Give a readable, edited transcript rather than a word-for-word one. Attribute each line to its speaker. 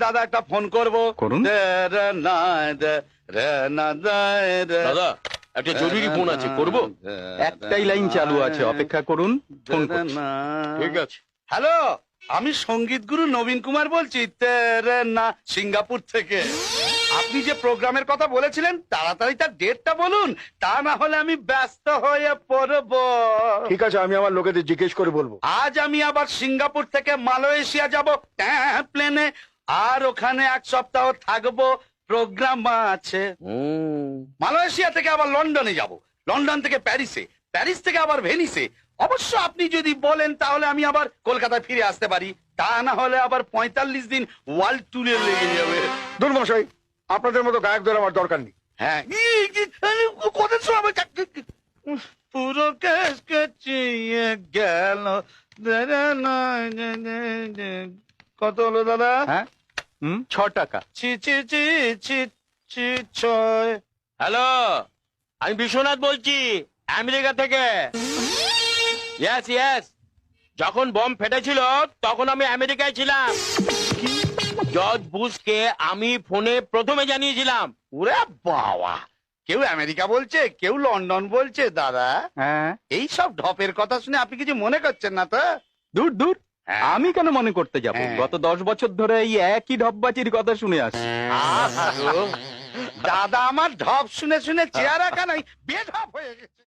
Speaker 1: দাদা একটা ফোন করবো
Speaker 2: করুন।
Speaker 3: দাদা একটা জরুরি ফোন আছে, করব?
Speaker 2: একটাই লাইন চালু আছে, অপেক্ষা করুন, ফোন করছি।
Speaker 3: ঠিক আছে।
Speaker 1: হ্যালো, আমি সঙ্গীত গুরু নবীন কুমার বলছি, তেরে না সিঙ্গাপুর থেকে। আপনি যে প্রোগ্রামের কথা বলেছিলেন তাড়াতাড়ি তার ডেটটা বলুন, তা না হলে আমি ব্যস্ত হয়ে পড়ব।
Speaker 4: ঠিক আছে, আমি আমার লোকেদের জিজ্ঞেস করে বলবো।
Speaker 1: আজ আমি আবার সিঙ্গাপুর থেকে মালয়েশিয়া যাব প্লেনে, আর ওখানে 1 সপ্তাহ থাকবো, প্রোগ্রাম আছে। মালয়েশিয়া থেকে আবার লন্ডনে যাব, লন্ডন থেকে প্যারিসে, প্যারিস থেকে আবার ভেনিসে। অবশ্য আপনি যদি বলেন তাহলে আমি আবার কলকাতায় ফিরে আসতে পারি, তা না হলে আবার 45 দিন ওয়ার্ল্ড ট্যুরে লেগে যাবে।
Speaker 4: দুর্মশাই, আপনাদের মতো গায়কদের আমার দরকার নেই।
Speaker 1: হ্যাঁ, কত সময় পুরো কেস কেচিয়ে গেল। কত হলো দাদা?
Speaker 2: হ্যাঁ, 6 টাকা।
Speaker 1: ছি ছি ছি ছি ছি ছয়।
Speaker 3: হ্যালো, আমি বিশ্বনাথ বলছি, আমেরিকা থেকে। ইয়েস ইয়েস, যখন বম ফেটেছিল তখন আমি আমেরিকায় ছিলাম। জর্জ বুশকে আমি ফোনে প্রথমে জানিয়েছিলাম।
Speaker 1: ওরে বাবা, কেউ আমেরিকা বলছে, কেউ লন্ডন বলছে। দাদা,
Speaker 2: হ্যাঁ,
Speaker 1: এই সব ঢপের কথা শুনে আপনি কিছু মনে করছেন না তো?
Speaker 2: দূর দূর,
Speaker 1: হ্যাঁ।
Speaker 2: আমি কেন মনে করতে যাব?
Speaker 1: হ্যাঁ।
Speaker 2: গত 10 বছর ধরে এই একই ঢপবাজির কথা শুনে আসছি।
Speaker 1: দাদা, আমার ঢপ শুনে শুনে চেহারা কানাই বেঢপ হয়ে গেছে।